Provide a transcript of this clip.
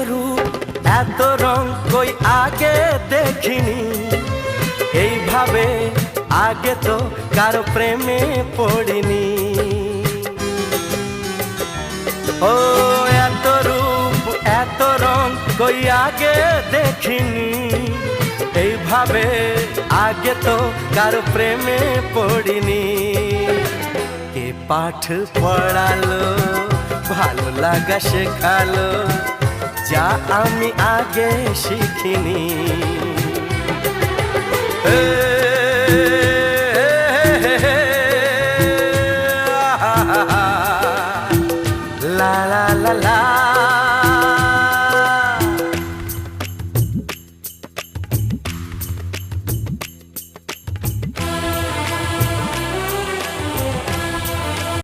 রূপ এত রং কই আগে দেখিনি, এইভাবে আগে তো কারো প্রেমে পড়িনি। ও এত রূপ এত রং কই আগে দেখিনি, এইভাবে আগে তো কারো প্রেমে পড়িনি। কে পাঠ পড়ালো ভালো লাগা শেখালো, যা আমি আগে শিখিনি। La la la la